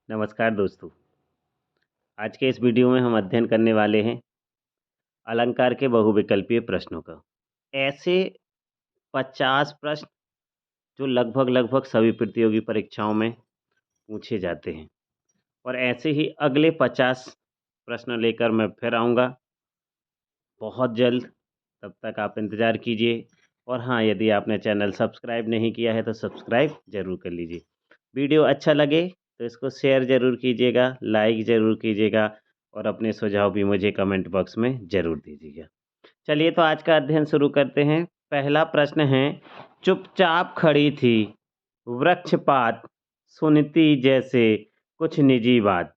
नमस्कार दोस्तों। आज के इस वीडियो में हम अध्ययन करने वाले हैं अलंकार के बहुविकल्पीय प्रश्नों का। ऐसे 50 प्रश्न जो लगभग सभी प्रतियोगी परीक्षाओं में पूछे जाते हैं और ऐसे ही अगले 50 प्रश्न लेकर मैं फिर आऊँगा बहुत जल्द। तब तक आप इंतज़ार कीजिए और हाँ, यदि आपने चैनल सब्सक्राइब नहीं किया है तो सब्सक्राइब ज़रूर कर लीजिए। वीडियो अच्छा लगे तो इसको शेयर ज़रूर कीजिएगा, लाइक ज़रूर कीजिएगा और अपने सुझाव भी मुझे कमेंट बॉक्स में ज़रूर दीजिएगा। चलिए तो आज का अध्ययन शुरू करते हैं। पहला प्रश्न है, चुपचाप खड़ी थी, वृक्षपात, सुनती जैसे कुछ निजी बात।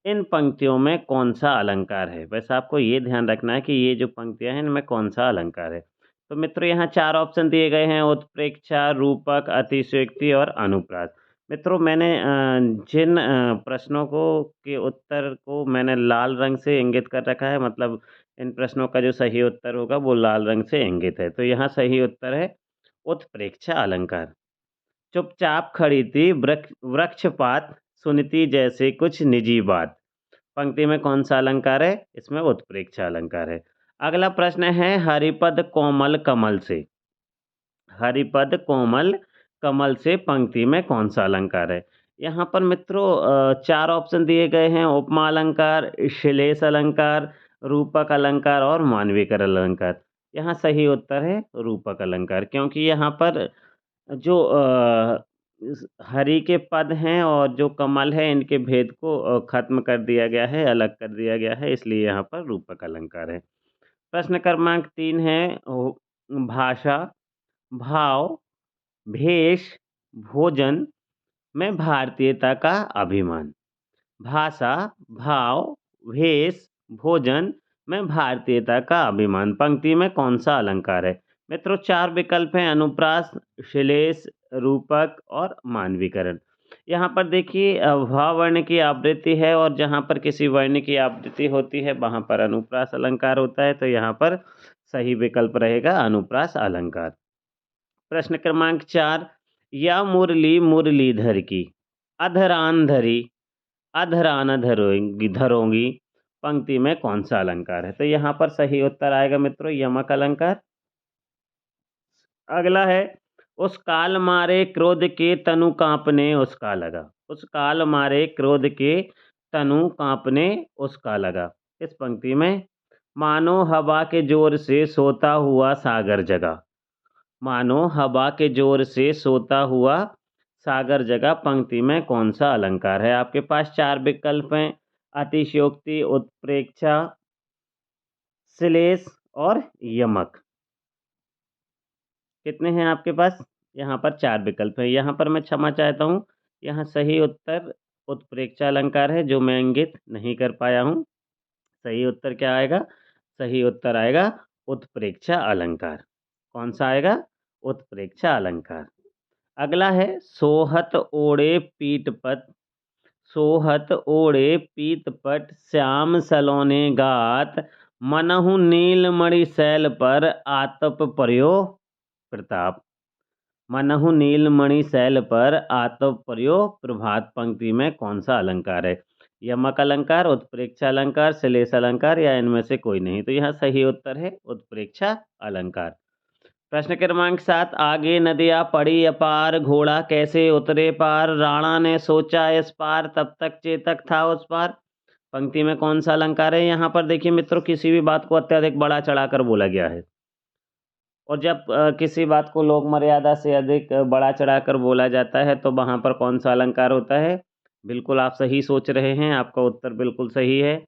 इन पंक्तियों में कौन-सा अलंकार है? बस आपको ये ध्यान रखना है कि ये जो पंक्तियाँ हैं, इनमें कौन-सा अलंकार है। तो मित्रों यहाँ 4 ऑप्शन दिए गए हैं, उत्प्रेक्षा, रूपक, अतिशयोक्ति और अनुप्रास। मित्रों मैंने जिन प्रश्नों को के उत्तर को मैंने लाल रंग से इंगित कर रखा है, मतलब इन प्रश्नों का जो सही उत्तर होगा वो लाल रंग से इंगित है। तो यहाँ सही उत्तर है उत्प्रेक्षा अलंकार। चुपचाप खड़ी थी, वृक्षपात, सुनती जैसे कुछ निजी बात। पंक्ति में कौन-सा अलंकार है? इसमें उत्प्रेक्षा अलंकार है। अगला प्रश्न है, हरिपद कोमल कमल से। हरिपद कोमल कमल से पंक्ति में कौन-सा अलंकार है? यहाँ पर मित्रों 4 ऑप्शन दिए गए हैं, उपमा अलंकार, श्लेष अलंकार, रूपक अलंकार और मानविकर अलंकार। यहाँ सही उत्तर है रूपक अलंकार, क्योंकि यहाँ पर जो हरि के पद हैं और जो कमल है, इनके भेद को खत्म कर दिया गया है, अलग कर दिया गया है, इसलिए यहाँ पर रूपक अलंकार है। प्रश्न क्रमांक 3 है, भाषा, भाव, भेष, भोजन में भारतीयता का अभिमान। भाषा, भाव, भेष, भोजन में भारतीयता का अभिमान। पंक्ति में कौन-सा अलंकार है? मित्रों 4 विकल्प हैं, अनुप्रास, श्लेष, रूपक और मानवीकरण। यहाँ पर देखिए भाव वर्ण की आवृत्ति है और जहाँ पर किसी वर्ण की आवृत्ति होती है वहाँ पर अनुप्रास अलंकार होता है, तो यहाँ पर सही विकल्प रहेगा अनुप्रास अलंकार। प्रश्न क्रमांक 4, या मुरली मुरलीधर की, अधरान धरी, अधरान धरोगी। पंक्ति में कौन-सा अलंकार है? तो यहाँ पर सही उत्तर आएगा मित्रों यमक अलंकार। अगला है, उस काल मारे क्रोध के तनु काँपने उसका लगा। उस काल मारे क्रोध के तनु काँपने उसका लगा। इस पंक्ति में मानो हवा के जोर से सोता हुआ सागर जगा। मानो हवा के जोर से सोता हुआ सागर जगा। पंक्ति में कौन-सा अलंकार है? आपके पास 4 विकल्प हैं, अतिशयोक्ति, उत्प्रेक्षा, श्लेष और यमक। कितने हैं आपके पास? यहाँ पर 4 विकल्प हैं। यहाँ पर मैं क्षमा चाहता हूँ, यहाँ सही उत्तर उत्प्रेक्षा अलंकार है, जो मैं इंगित नहीं कर पाया हूँ। सही उत्तर क्या आएगा? सही उत्तर आएगा उत्प्रेक्षा अलंकार। कौन-सा आएगा? उत्प्रेक्षा अलंकार। अगला है, सोहत ओढ़े पीतपट, सोहत ओढ़े पीतपट, श्याम सलोने गात, मनहु नीलमणि शैल पर आतप पर्यो प्रताप। मनहु नीलमणि शैल पर आतप पर्यो प्रभात। पंक्ति में कौन-सा अलंकार है? यमक अलंकार, उत्प्रेक्षा अलंकार, श्लेष अलंकार या इनमें से कोई नहीं। तो यहाँ सही उत्तर है उत्प्रेक्षा अलंकार। प्रश्न क्रमांक 7, आगे नदियाँ पड़ी अपार, घोड़ा कैसे उतरे पार, राणा ने सोचा इस पार, तब तक चेतक था उस पार। पंक्ति में कौन-सा अलंकार है? यहाँ पर देखिए मित्रों, किसी भी बात को अत्यधिक बढ़ा चढ़ाकर बोला गया है और जब किसी बात को लोक मर्यादा से अधिक बढ़ा चढ़ाकर बोला जाता है तो वहाँ पर कौन-सा अलंकार होता है? बिल्कुल आप सही सोच रहे हैं, आपका उत्तर बिल्कुल सही है।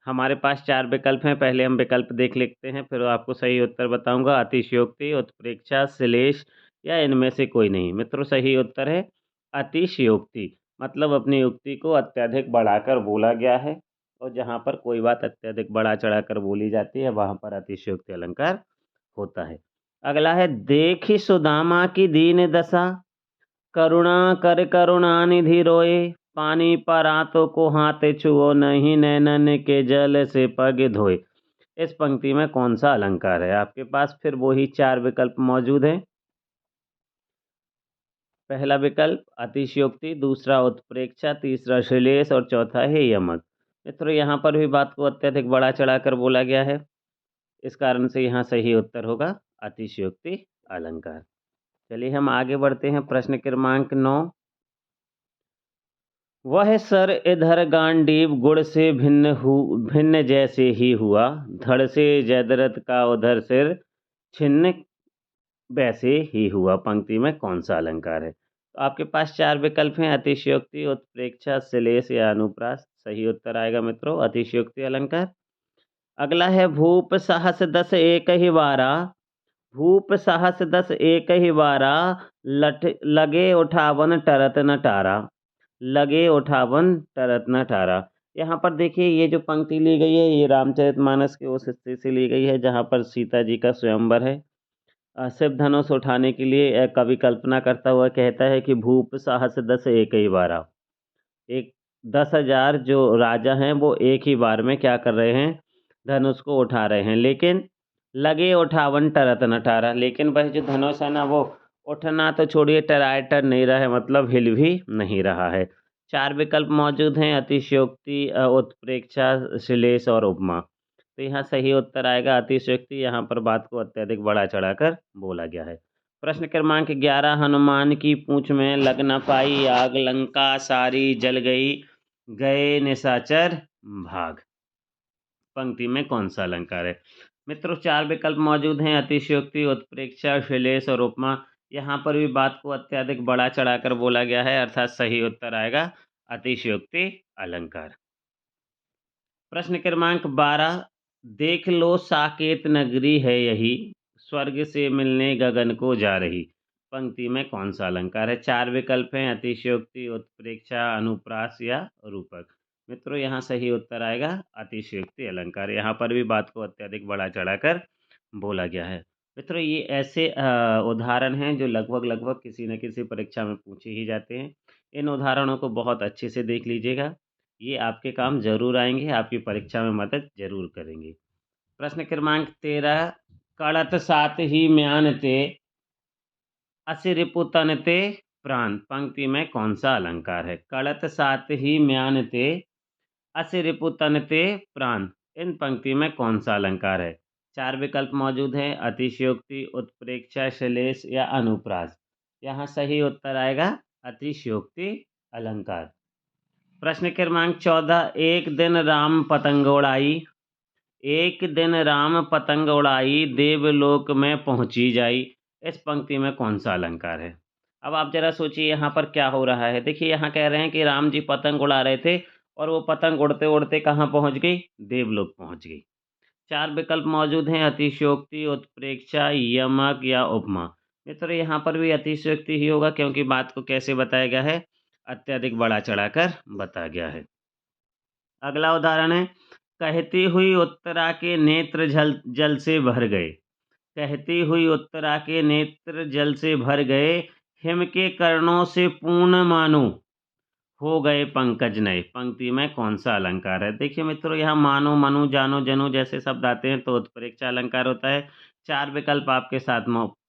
हमारे पास 4 विकल्प हैं, पहले हम विकल्प देख लेते हैं, फिर आपको सही उत्तर बताऊँगा। अतिशयोक्ति, उत्प्रेक्षा, श्लेष या इनमें से कोई नहीं। मित्रों सही उत्तर है अतिशयोक्ति, मतलब अपनी युक्ति को अत्यधिक बढ़ाकर बोला गया है और जहाँ पर कोई बात अत्यधिक बढ़ा चढ़ाकर बोली जाती है वहाँ पर अतिशयोक्ति अलंकार होता है। अगला है, देखी सुदामा की दीन दशा, करुणा कर करुणानिधि रोए, पानी पर आंतों को हाथ छुओ, नहीं नैनन के जल से पग धोए। इस पंक्ति में कौन-सा अलंकार है? आपके पास फिर वही 4 विकल्प मौजूद हैं। पहला विकल्प अतिशयोक्ति, दूसरा उत्प्रेक्षा, तीसरा श्लेष और चौथा है यमक। मित्रों यहाँ पर भी बात को अत्यधिक बढ़ा चढ़ाकर बोला गया है, इस कारण से यहाँ सही उत्तर होगा अतिशयोक्ति अलंकार। चलिए हम आगे बढ़ते हैं। प्रश्न क्रमांक 9। वह सर इधर गांडीव गुड़ से भिन्न जैसे ही हुआ, धड़ से जयद्रथ का उधर सिर छिन्न वैसे ही हुआ। पंक्ति में कौन सा अलंकार है? तो आपके पास 4 विकल्प हैं, अतिशयोक्ति, उत्प्रेक्षा, श्लेष या अनुप्रास। सही उत्तर आएगा मित्रों अतिशयोक्ति अलंकार। अगला है भूप सहस दस एक ही बारा, भूप सहस दस एक ही बारा, लगे उठावन टरत न टारा, लगे उठावन टरत न टारा। यहाँ पर देखिए ये जो पंक्ति ली गई है ये रामचरितमानस के उस हिस्से से ली गई है जहाँ पर सीता जी का स्वयंवर है। शिव धनुष उठाने के लिए कवि कल्पना करता हुआ कहता है कि भूप साहस दस एक ही बारा, एक 10,000 जो राजा हैं वो एक ही बार में क्या कर रहे हैं, धनुष को उठा रहे हैं। लेकिन लगे उठावन टरत न टारा, लेकिन वह जो धनुष है ना वो उठना तो छोड़िए टराए टर नहीं रहा है, मतलब हिल भी नहीं रहा है। 4 विकल्प मौजूद हैं, अतिशयोक्ति, उत्प्रेक्षा, श्लेष और उपमा। तो यहाँ सही उत्तर आएगा अतिशयोक्ति। यहाँ पर बात को अत्यधिक बढ़ा चढ़ाकर बोला गया है। प्रश्न क्रमांक 11। हनुमान की पूंछ में लग न पाई आग, लंका सारी जल गई, गए निशाचर भाग। पंक्ति में कौन सा अलंकार है? मित्रों 4 विकल्प मौजूद हैं, अतिशयोक्ति, उत्प्रेक्षा, श्लेष और उपमा। यहाँ पर भी बात को अत्यधिक बढ़ा चढ़ाकर बोला गया है, अर्थात सही उत्तर आएगा अतिशयोक्ति अलंकार। प्रश्न क्रमांक 12। देख लो साकेत नगरी है यही, स्वर्ग से मिलने गगन को जा रही। पंक्ति में कौन सा अलंकार है? 4 विकल्प हैं, अतिशयोक्ति, उत्प्रेक्षा, अनुप्रास या रूपक। मित्रों यहाँ सही उत्तर आएगा अतिशयोक्ति अलंकार। यहाँ पर भी बात को अत्यधिक बढ़ा चढ़ाकर बोला गया है। मित्रों ये ऐसे उदाहरण हैं जो लगभग किसी न किसी परीक्षा में पूछे ही जाते हैं। इन उदाहरणों को बहुत अच्छे से देख लीजिएगा, ये आपके काम जरूर आएंगे, आपकी परीक्षा में मदद जरूर करेंगे। प्रश्न क्रमांक 13। कड़त सात ही म्यान ते, असि रिपु तन ते प्राण। पंक्ति में कौन सा अलंकार है? कड़त सात ही म्यान ते, असि रिपु तन ते प्राण। इन पंक्ति में कौन सा अलंकार है? 4 विकल्प मौजूद हैं, अतिशयोक्ति, उत्प्रेक्षा, श्लेष या अनुप्रास। यहाँ सही उत्तर आएगा अतिशयोक्ति अलंकार। प्रश्न क्रमांक 14। एक दिन राम पतंग उड़ाई, एक दिन राम पतंग उड़ाई, देवलोक में पहुंची जाई। इस पंक्ति में कौन सा अलंकार है? अब आप जरा सोचिए यहाँ पर क्या हो रहा है। देखिए यहाँ कह रहे हैं कि राम जी पतंग उड़ा रहे थे और वो पतंग उड़ते उड़ते कहाँ पहुंच गई? देवलोक पहुंच गई। 4 विकल्प मौजूद हैं, अतिशयोक्ति, उत्प्रेक्षा, यमक या उपमा। मित्रों यहाँ पर भी अतिशयोक्ति ही होगा, क्योंकि बात को कैसे बताया गया है? अत्यधिक बढ़ा चढ़ाकर बताया गया है। अगला उदाहरण है, कहती हुई उत्तरा के नेत्र जल से भर गए, कहती हुई उत्तरा के नेत्र जल से भर गए, हिम के कर्णों से पूर्ण मानो, हो गए पंकज नए। पंक्ति में कौन सा अलंकार है? देखिए मित्रों यहाँ मानो, मनु, जानो, जनु जैसे शब्द आते हैं तो उत्प्रेक्षा अलंकार होता है। 4 विकल्प आपके साथ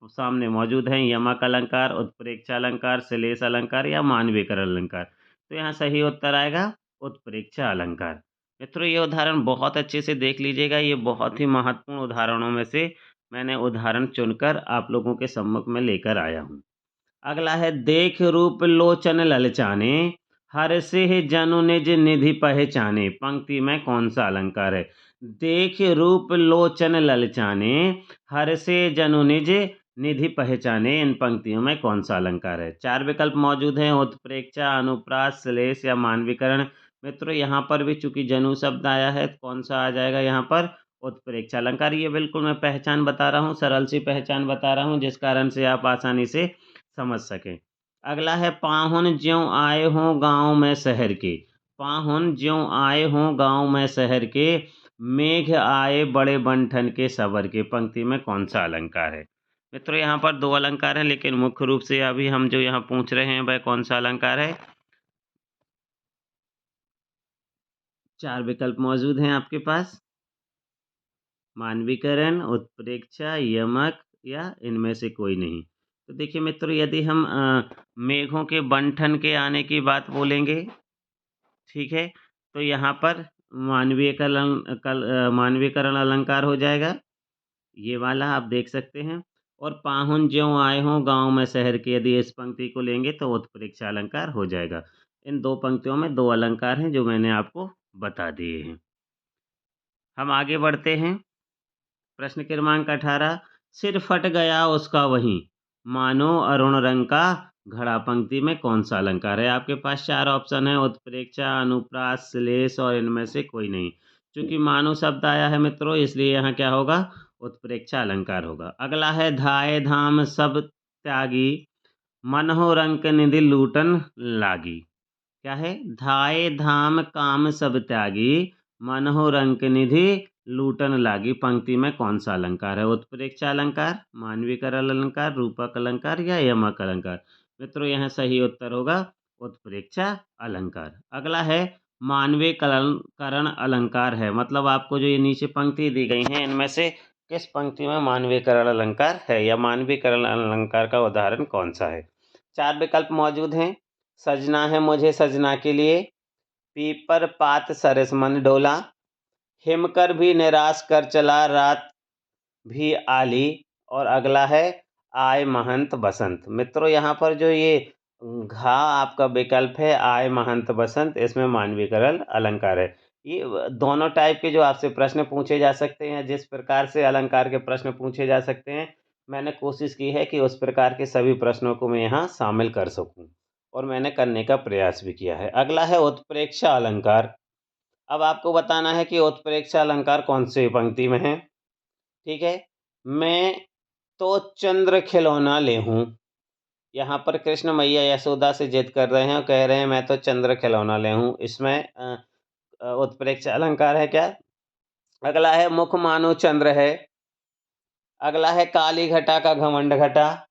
सामने मौजूद हैं, यमक अलंकार, उत्प्रेक्षा अलंकार, श्लेष अलंकार या मानवीकरण अलंकार। तो यहाँ सही उत्तर आएगा उत्प्रेक्षा अलंकार। मित्रों ये उदाहरण बहुत अच्छे से देख लीजिएगा, ये बहुत ही महत्वपूर्ण उदाहरणों में से मैंने उदाहरण चुनकर आप लोगों के सम्मुख में लेकर आया हूँ। अगला है, देख रूप लोचन ललचाने, हर से जनु निज निधि पहचाने। पंक्ति में कौन सा अलंकार है? देख रूप लोचन ललचाने, हर से जनु निज निधि पहचाने। इन पंक्तियों में कौन सा अलंकार है? 4 विकल्प मौजूद हैं, उत्प्रेक्षा, अनुप्रास, श्लेष या मानवीकरण। मित्रों यहाँ पर भी चूंकि जनु शब्द आया है, कौन सा आ जाएगा यहाँ पर? उत्प्रेक्षा अलंकार। ये बिल्कुल मैं पहचान बता रहा हूँ, सरल सी पहचान बता रहा हूँ, जिस कारण से आप आसानी से समझ सकें। अगला है, पाहुन ज्यों आए हों गांव में शहर के, पाहुन ज्यों आए हों गांव में शहर के, मेघ आए बड़े बंठन के सबर के। पंक्ति में कौन सा अलंकार है? मित्रों यहाँ पर 2 अलंकार हैं, लेकिन मुख्य रूप से अभी हम जो यहाँ पूछ रहे हैं वह कौन सा अलंकार है? 4 विकल्प मौजूद हैं आपके पास, मानवीकरण, उत्प्रेक्षा, यमक या इनमें से कोई नहीं। तो देखिए मित्रों, यदि हम मेघों के बंठन के आने की बात बोलेंगे, ठीक है, तो यहाँ पर मानवीकरण अलंकार हो जाएगा, ये वाला आप देख सकते हैं। और पाहुन ज्यों आए हों गाँव में शहर के, यदि इस पंक्ति को लेंगे तो उत्प्रेक्षा अलंकार हो जाएगा। इन 2 पंक्तियों में 2 अलंकार हैं जो मैंने आपको बता दिए हैं। हम आगे बढ़ते हैं। प्रश्न क्रमांक 18, सिर फट गया उसका वहीं, मानो अरुण रंग का घड़ा, पंक्ति में कौन सा अलंकार है? आपके पास 4 ऑप्शन है, उत्प्रेक्षा, अनुप्रास, श्लेष और इनमें से कोई नहीं। चूंकि मानो शब्द आया है मित्रों, इसलिए यहाँ क्या होगा? उत्प्रेक्षा अलंकार होगा। अगला है, धाये धाम सब त्यागी, मन हो रंक निधि लूटन लागी। क्या है? धाये धाम काम सब त्यागी, मन हो रंक निधि लूटन लागी, पंक्ति में कौन सा अलंकार है? उत्प्रेक्षा अलंकार, मानवीकरण अलंकार, रूपक अलंकार या यमक अलंकार? मित्रों, यहाँ सही उत्तर होगा उत्प्रेक्षा अलंकार। अगला है, मानवीकरण अलंकार है, मतलब आपको जो ये नीचे पंक्ति दी गई हैं इनमें से किस पंक्ति में मानवीकरण अलंकार है या मानवीकरण अलंकार का उदाहरण कौन सा है? 4 विकल्प मौजूद हैं। सजना है मुझे सजना के लिए, पीपर पात सरस मन डोला, हिमकर भी निराश कर चला रात भी आली, और अगला है, आय महंत बसंत। मित्रों, यहाँ पर जो ये घा आपका विकल्प है, आय महंत बसंत, इसमें मानवीकरण अलंकार है। ये दोनों टाइप के जो आपसे प्रश्न पूछे जा सकते हैं, जिस प्रकार से अलंकार के प्रश्न पूछे जा सकते हैं, मैंने कोशिश की है कि उस प्रकार के सभी प्रश्नों को मैं यहाँ शामिल कर सकूं, और मैंने करने का प्रयास भी किया है। अगला है उत्प्रेक्षा अलंकार। अब आपको बताना है कि उत्प्रेक्षा अलंकार कौन सी पंक्ति में है। ठीक है, मैं तो चंद्र खिलौना ले हूँ। यहाँ पर कृष्ण मैया यशोदा से जिद कर रहे हैं और कह रहे हैं मैं तो चंद्र खिलौना ले हूँ। इसमें उत्प्रेक्षा अलंकार है क्या? अगला है, मुख मानो चंद्र है। अगला है, काली घटा का घमंड घटा।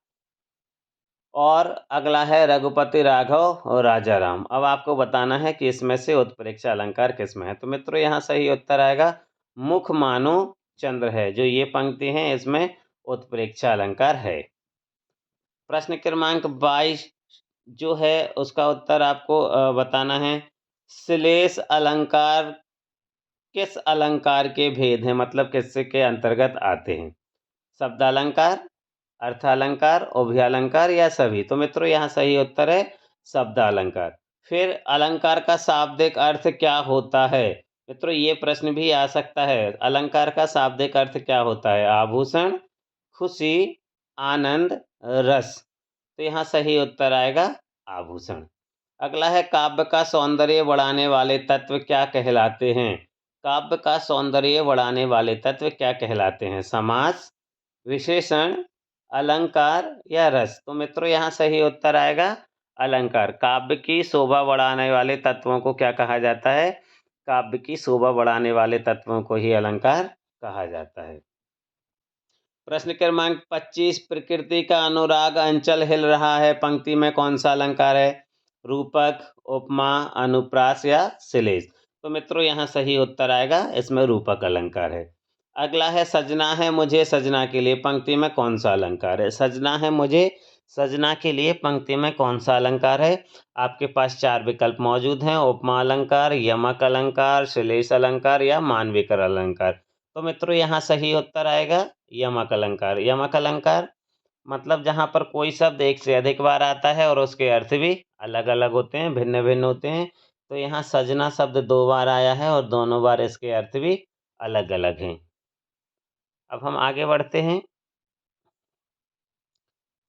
और अगला है, रघुपति राघव और राजा राम। अब आपको बताना है कि इसमें से उत्प्रेक्षा अलंकार किसमें है। तो मित्रों, यहाँ सही उत्तर आएगा मुख मानो चंद्र है, जो ये पंक्ति है इसमें उत्प्रेक्षा अलंकार है। प्रश्न क्रमांक 22 जो है उसका उत्तर आपको बताना है। श्लेष अलंकार किस अलंकार के भेद हैं, मतलब किसके के अंतर्गत आते हैं? शब्द अलंकार, अर्थ अलंकार, उभय अलंकार या सभी? तो मित्रों, यहाँ सही उत्तर है शब्द अलंकार। फिर अलंकार का शाब्दिक अर्थ क्या होता है? मित्रों, ये प्रश्न भी आ सकता है, अलंकार का शाब्दिक अर्थ क्या होता है? आभूषण, खुशी, आनंद, रस। तो यहाँ सही उत्तर आएगा आभूषण। अगला है, काव्य का सौंदर्य बढ़ाने वाले तत्व क्या कहलाते हैं? काव्य का सौंदर्य बढ़ाने वाले तत्व क्या कहलाते हैं? समास, विशेषण, अलंकार या रस? तो मित्रों, यहाँ सही उत्तर आएगा अलंकार। काव्य की शोभा बढ़ाने वाले तत्वों को क्या कहा जाता है? काव्य की शोभा बढ़ाने वाले तत्वों को ही अलंकार कहा जाता है। प्रश्न क्रमांक 25, प्रकृति का अनुराग अंचल हिल रहा है, पंक्ति में कौन सा अलंकार है? रूपक, उपमा, अनुप्रास या श्लेष? तो मित्रों, यहाँ सही उत्तर आएगा, इसमें रूपक अलंकार है। अगला है, सजना है मुझे सजना के लिए, पंक्ति में कौन सा अलंकार है? सजना है मुझे सजना के लिए, पंक्ति में कौन सा अलंकार है? आपके पास 4 विकल्प मौजूद हैं, उपमा अलंकार, यमक अलंकार, श्लेष अलंकार या मानविकर अलंकार। तो मित्रों, यहाँ सही उत्तर आएगा यमक अलंकार। यमक अलंकार मतलब जहाँ पर कोई शब्द एक से अधिक बार आता है और उसके अर्थ भी अलग अलग होते हैं, भिन्न भिन्न होते हैं। तो यहाँ सजना शब्द 2 बार आया है और दोनों बार इसके अर्थ भी अलग अलग हैं। अब हम आगे बढ़ते हैं।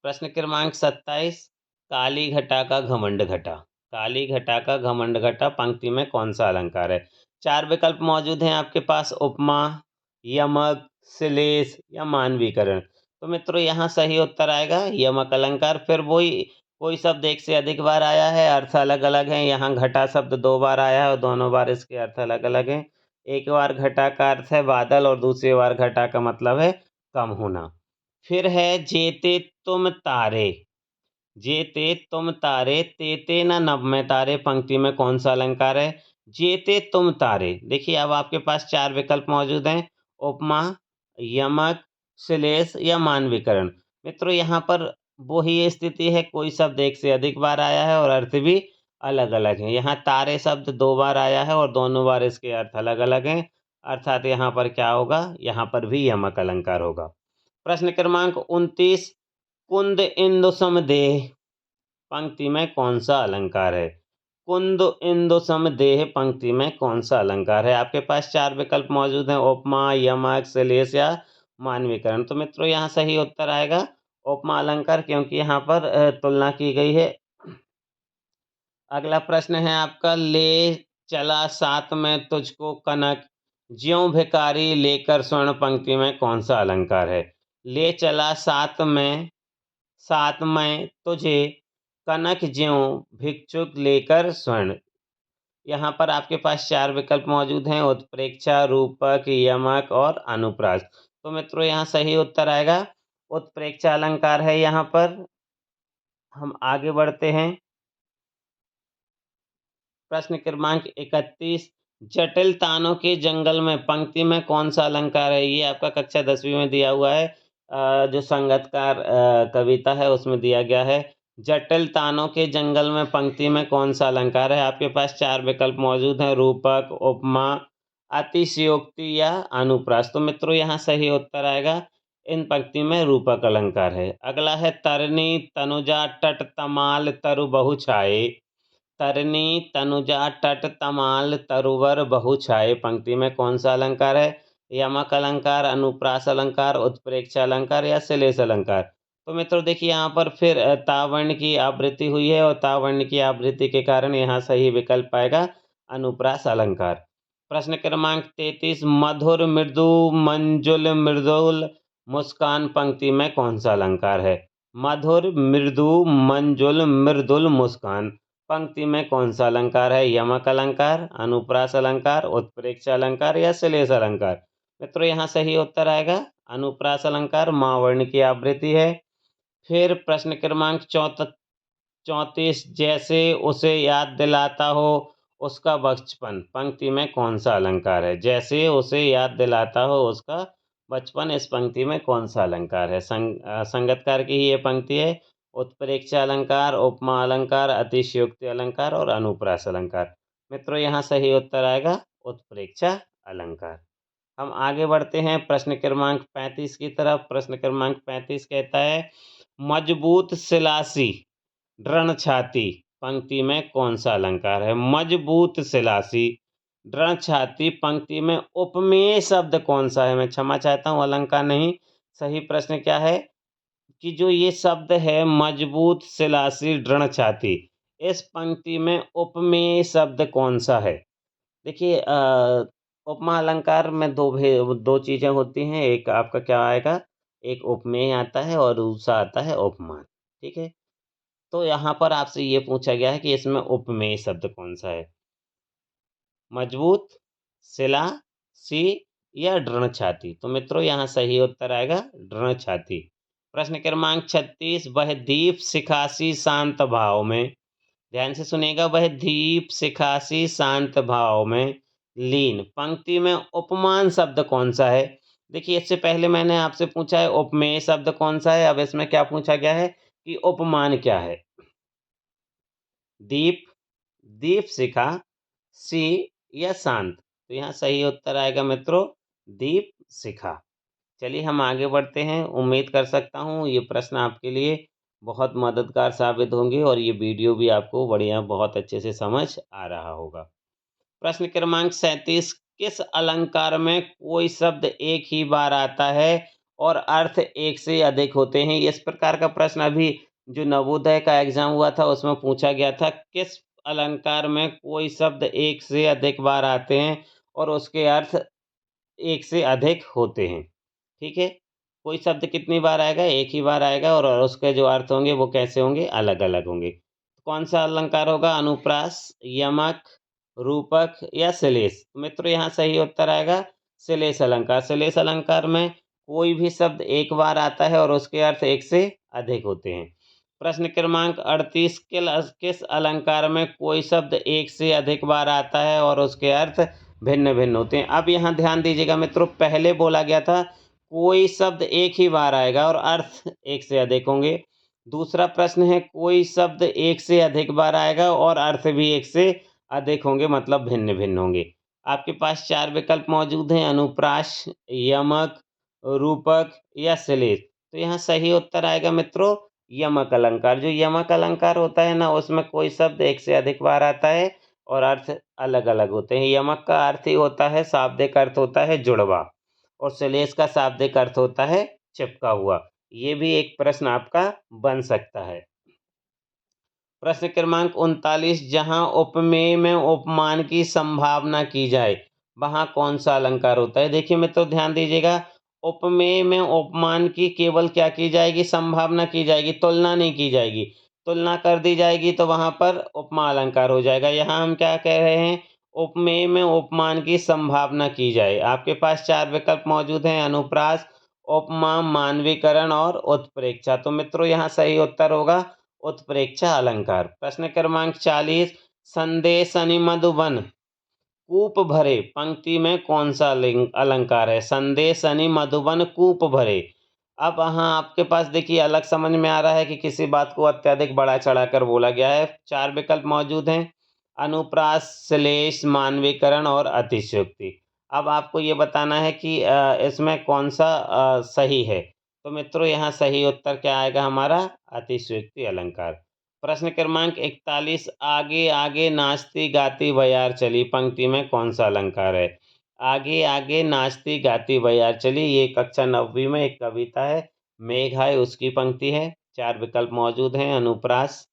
प्रश्न क्रमांक 27, काली घटा का घमंड घटा। काली घटा का घमंड घटा, पंक्ति में कौन सा अलंकार है? 4 विकल्प मौजूद हैं आपके पास, उपमा, यमक, श्लेष या मानवीकरण। तो मित्रों, यहाँ सही उत्तर आएगा यमक अलंकार। फिर वही कोई शब्द एक से अधिक बार आया है, अर्थ अलग अलग हैं। यहाँ घटा शब्द 2 बार आया है और दोनों बार इसके अर्थ अलग अलग हैं। एक बार घटा का अर्थ है बादल और दूसरी बार घटा का मतलब है कम होना। फिर है, जेते तुम तारे, जेते तुम तारे, तेते न नभ में तारे, पंक्ति में कौन सा अलंकार है? जेते तुम तारे। देखिए, अब आपके पास 4 विकल्प मौजूद हैं, उपमा, यमक, श्लेष या मानवीकरण। मित्रों, यहाँ पर वो ही स्थिति है, कोई शब्द एक से अधिक बार आया है और अर्थ भी अलग अलग है। यहाँ तारे शब्द 2 बार आया है और दोनों बार इसके अर्थ अलग अलग हैं, अर्थात यहाँ पर क्या होगा, यहाँ पर भी यमक अलंकार होगा। प्रश्न क्रमांक 29, कुंद इंदु समदेह पंक्ति में कौन सा अलंकार है? कुंद इंदु समदेह पंक्ति में कौन सा अलंकार है? आपके पास 4 विकल्प मौजूद हैं, उपमा, यमक, श्लेष या मानवीकरण। तो मित्रों यहाँ सही उत्तर आएगा उपमा अलंकार, क्योंकि यहाँ पर तुलना की गई है। अगला प्रश्न है आपका, ले चला साथ में तुझको कनक, ज्यों भिखारी लेकर स्वर्ण पंक्ति में कौन सा अलंकार है? ले चला साथ में तुझे कनक ज्यों भिक्षुक लेकर स्वर्ण। यहाँ पर आपके पास 4 विकल्प मौजूद हैं, उत्प्रेक्षा, रूपक, यमक और अनुप्रास। तो मित्रों यहाँ सही उत्तर आएगा उत्प्रेक्षा अलंकार है। यहाँ पर हम आगे बढ़ते हैं। प्रश्न क्रमांक 31, जटिल तानों के जंगल में पंक्ति में कौन सा अलंकार है? ये आपका कक्षा 10वीं में दिया हुआ है, जो संगतकार कविता है उसमें दिया गया है। जटिल तानों के जंगल में पंक्ति में कौन सा अलंकार है? आपके पास 4 विकल्प मौजूद हैं, रूपक, उपमा, अतिशयोक्ति या अनुप्रास। तो मित्रों यहाँ सही उत्तर आएगा इन पंक्ति में रूपक अलंकार है। अगला है, तरनी तनुजा तट तमाल तरु बहु छाए, तरनी तनुजा तट तमाल तरुवर बहु छाए पंक्ति में कौन सा अलंकार है? यमक अलंकार, अनुप्रास अलंकार, उत्प्रेक्षा अलंकार या श्लेष अलंकार। तो मित्रों देखिए यहाँ पर फिर तावर्ण की आवृत्ति हुई है और तावर्ण की आवृत्ति के कारण यहाँ सही विकल्प आएगा अनुप्रास अलंकार। प्रश्न क्रमांक 33, मधुर मृदु मंजुल मृदुल मुस्कान पंक्ति में कौन सा अलंकार है? मधुर मृदु मंजुल मृदुल मुस्कान पंक्ति में कौन सा अलंकार है? यमक अलंकार, अनुप्रास अलंकार, उत्प्रेक्षा अलंकार या श्लेष अलंकार। मित्रों यहाँ सही उत्तर आएगा अनुप्रास अलंकार, माँ वर्ण की आवृत्ति है। फिर प्रश्न क्रमांक 34, जैसे उसे याद दिलाता हो उसका बचपन पंक्ति में कौन सा अलंकार है? जैसे उसे याद दिलाता हो उसका बचपन, इस पंक्ति में कौन सा अलंकार है? संगतकार की ही ये पंक्ति है। उत्प्रेक्षा अलंकार, उपमा अलंकार, अतिशयोक्ति अलंकार और अनुप्रास अलंकार। मित्रों यहाँ सही उत्तर आएगा उत्प्रेक्षा अलंकार। हम आगे बढ़ते हैं प्रश्न क्रमांक 35 की तरफ। प्रश्न क्रमांक 35 कहता है, मजबूत शिलासी दृढ़ छाती पंक्ति में कौन सा अलंकार है? मजबूत शिलासी दृढ़ छाती पंक्ति में उपमेय शब्द कौन सा है? मैं क्षमा चाहता हूँ, अलंकार नहीं। सही प्रश्न क्या है कि जो ये शब्द है मजबूत शिलासी दृढ़ छाती, इस पंक्ति में उपमेय शब्द कौन सा है? देखिए उपमा अलंकार में दो चीज़ें होती हैं, एक आपका क्या आएगा, एक उपमेय आता है और दूसरा आता है उपमान। ठीक है, तो यहाँ पर आपसे ये पूछा गया है कि इसमें उपमेय शब्द कौन सा है? मजबूत, शिला, सी या दृढ़ छाती। तो मित्रों यहाँ सही उत्तर आएगा दृढ़ छाती। प्रश्न क्रमांक 36, वह दीप शिखासी शांत भाव में, ध्यान से सुनेगा, वह दीप शिखासी शांत भाव में लीन पंक्ति में उपमान शब्द कौन सा है? देखिए इससे पहले मैंने आपसे पूछा है उपमेय शब्द कौन सा है, अब इसमें क्या पूछा गया है कि उपमान क्या है? दीप, दीप शिखा, सी या शांत। तो यहाँ सही उत्तर आएगा मित्रों दीप शिखा। चलिए हम आगे बढ़ते हैं। उम्मीद कर सकता हूँ ये प्रश्न आपके लिए बहुत मददगार साबित होंगे और ये वीडियो भी आपको बढ़िया बहुत अच्छे से समझ आ रहा होगा। प्रश्न क्रमांक 37, किस अलंकार में कोई शब्द एक ही बार आता है और अर्थ एक से अधिक होते हैं? इस प्रकार का प्रश्न अभी जो नवोदय का एग्जाम हुआ था उसमें पूछा गया था, किस अलंकार में कोई शब्द एक से अधिक बार आते हैं और उसके अर्थ एक से अधिक होते हैं। ठीक है, कोई शब्द कितनी बार आएगा? एक ही बार आएगा और उसके जो अर्थ होंगे वो कैसे होंगे? अलग अलग होंगे। कौन सा अलंकार होगा? अनुप्रास, यमक, रूपक या श्लेष। मित्रों यहाँ सही उत्तर आएगा श्लेष अलंकार। श्लेष अलंकार में कोई भी शब्द एक बार आता है और उसके अर्थ एक से अधिक होते हैं। प्रश्न क्रमांक 38, किस अलंकार में कोई शब्द एक से अधिक बार आता है और उसके अर्थ भिन्न भिन्न होते हैं? अब यहाँ ध्यान दीजिएगा मित्रों, पहले बोला गया था कोई शब्द एक ही बार आएगा और अर्थ एक से अधिक होंगे। दूसरा प्रश्न है कोई शब्द एक से अधिक बार आएगा और अर्थ भी एक से अधिक होंगे, मतलब भिन्न भिन्न होंगे। आपके पास 4 विकल्प मौजूद हैं, अनुप्रास, यमक, रूपक या श्लेष। तो यहाँ सही उत्तर आएगा मित्रों यमक अलंकार। जो यमक अलंकार होता है ना, उसमें कोई शब्द एक से अधिक बार आता है और अर्थ अलग अलग होते हैं। यमक का अर्थ ही होता है, शाब्दिक अर्थ होता है जुड़वा, और श्लेष का शाब्दिक अर्थ होता है चिपका हुआ। ये भी एक प्रश्न आपका बन सकता है। प्रश्न क्रमांक 39, जहां उपमेय में उपमान की संभावना की जाए वहां कौन सा अलंकार होता है। देखिए मित्रों ध्यान दीजिएगा, उपमेय में उपमान की केवल क्या की जाएगी, संभावना की जाएगी, तुलना नहीं की जाएगी। तुलना कर दी जाएगी तो वहां पर उपमा अलंकार हो जाएगा। यहाँ हम क्या कह रहे हैं, उपमेय में उपमान की संभावना की जाए। आपके पास 4 विकल्प मौजूद हैं, अनुप्रास, उपमा, मानवीकरण और उत्प्रेक्षा। तो मित्रों यहाँ सही उत्तर होगा उत्प्रेक्षा अलंकार। प्रश्न क्रमांक 40, संदेशनि मधुबन कूप भरे पंक्ति में कौन सा अलंकार है। संदेशनि मधुबन कूप भरे। अब यहाँ आपके पास देखिए अलग समझ में आ रहा है कि किसी बात को अत्यधिक बढ़ा चढ़ाकर बोला गया है। 4 विकल्प मौजूद हैं, अनुप्रास, श्लेष, मानवीकरण और अतिशयोक्ति। अब आपको ये बताना है कि इसमें कौन सा सही है। तो मित्रों यहाँ सही उत्तर क्या आएगा हमारा, अतिशयोक्ति अलंकार। प्रश्न क्रमांक 41, आगे आगे नाचती गाती बयार चली पंक्ति में कौन सा अलंकार है। आगे आगे नाचती गाती बयार चली, ये कक्षा 9वीं में एक कविता है, मेघ है उसकी पंक्ति है। 4 विकल्प मौजूद हैं, अनुप्रास,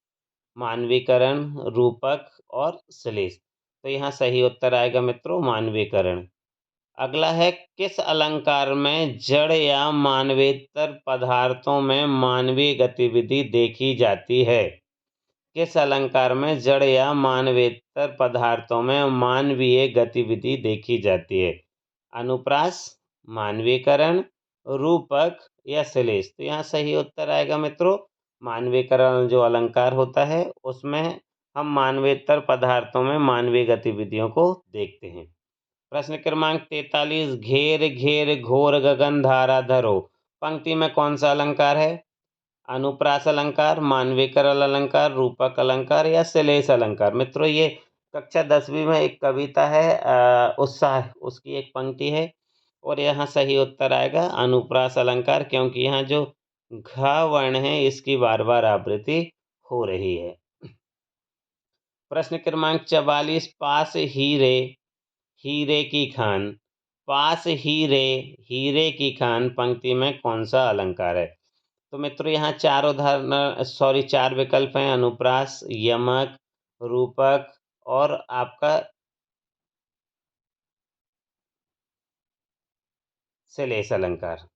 मानवीकरण, रूपक और श्लेष। तो यहाँ सही उत्तर आएगा मित्रों मानवीकरण। अगला है, किस अलंकार में जड़ या मानवेतर पदार्थों में मानवीय गतिविधि देखी जाती है। किस अलंकार में जड़ या मानवेतर पदार्थों में मानवीय गतिविधि देखी जाती है। अनुप्रास, मानवीकरण, रूपक या श्लेष। तो यहाँ सही उत्तर आएगा मित्रों मानवीकरण। जो अलंकार होता है उसमें हम मानवेतर पदार्थों में मानवीय गतिविधियों को देखते हैं। प्रश्न क्रमांक 43, घेर घेर घोर गगन धारा धरो पंक्ति में कौन सा अलंकार है। अनुप्रास अलंकार, मानवीकरण अलंकार, रूपक अलंकार या श्लेष अलंकार। मित्रों ये कक्षा 10वीं में एक कविता है उत्साह, उसकी एक पंक्ति है और यहाँ सही उत्तर आएगा अनुप्रास अलंकार, क्योंकि यहाँ जो घ वर्ण है इसकी बार बार आवृत्ति हो रही है। प्रश्न क्रमांक 44, पास हीरे हीरे की खान, पास हीरे हीरे की खान पंक्ति में कौन सा अलंकार है। तो मित्रों यहाँ 4 विकल्प हैं, अनुप्रास, यमक, रूपक और आपका श्लेष अलंकार।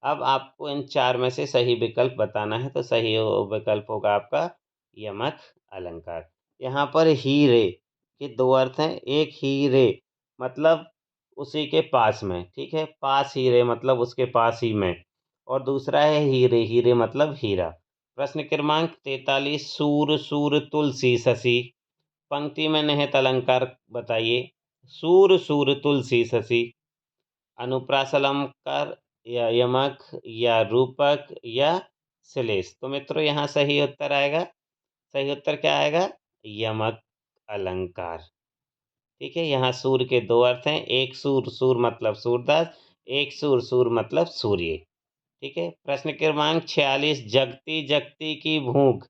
अब आपको इन 4 में से सही विकल्प बताना है, तो सही विकल्प होगा आपका यमक अलंकार। यहाँ पर हीरे के 2 अर्थ हैं, एक हीरे मतलब उसी के पास में, ठीक है, पास हीरे मतलब उसके पास ही में, और दूसरा है हीरे हीरे मतलब हीरा। प्रश्न क्रमांक 43, सूर सूर तुलसी शशि पंक्ति में निहित अलंकार बताइए। सूर सूर तुलसी शशि, अनुप्रास अलंकार या यमक या रूपक या श्लेष। तो मित्रों यहाँ सही उत्तर आएगा, सही उत्तर क्या आएगा, यमक अलंकार। ठीक है, यहाँ सूर के 2 अर्थ हैं, एक सूर सूर मतलब सूरदास, एक सूर सूर मतलब सूर्य। ठीक है। प्रश्न क्रमांक 46, जगती जगती की भूख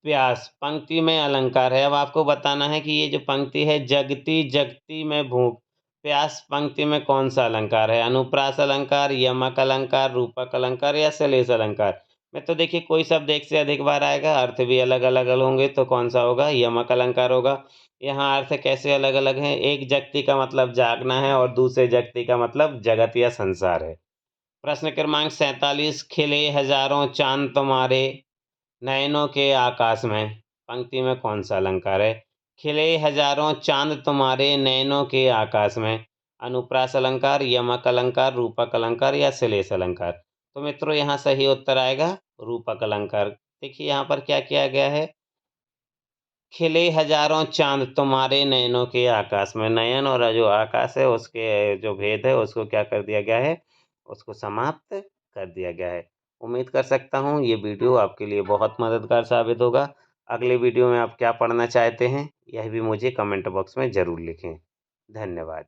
प्यास पंक्ति में अलंकार है। अब आपको बताना है कि ये जो पंक्ति है जगती जगती में भूख प्यास पंक्ति में कौन सा अलंकार है। अनुप्रास अलंकार, यमक अलंकार, रूपक अलंकार या श्लेष अलंकार। में तो देखिए कोई शब्द एक से अधिक बार आएगा, अर्थ भी अलग अलग होंगे, तो कौन सा होगा, यमक अलंकार होगा। यहाँ अर्थ कैसे अलग अलग हैं, एक जगती का मतलब जागना है और दूसरे जगती का मतलब जगत या संसार है। प्रश्न क्रमांक 47, खिले हजारों चांद तुम्हारे नयनों के आकाश में पंक्ति में कौन सा अलंकार है। खिले हजारों चांद तुम्हारे नयनों के आकाश में, अनुप्रास अलंकार, यमक अलंकार, रूपक अलंकार या श्लेष अलंकार। तो मित्रों यहाँ सही उत्तर आएगा रूपक अलंकार। देखिए यहाँ पर क्या किया गया है, खिले हजारों चांद तुम्हारे नयनों के आकाश में, नयन और जो आकाश है उसके जो भेद है उसको क्या कर दिया गया है, उसको समाप्त कर दिया गया है। उम्मीद कर सकता हूँ ये वीडियो आपके लिए बहुत मददगार साबित होगा। अगले वीडियो में आप क्या पढ़ना चाहते हैं, यह भी मुझे कमेंट बॉक्स में ज़रूर लिखें। धन्यवाद।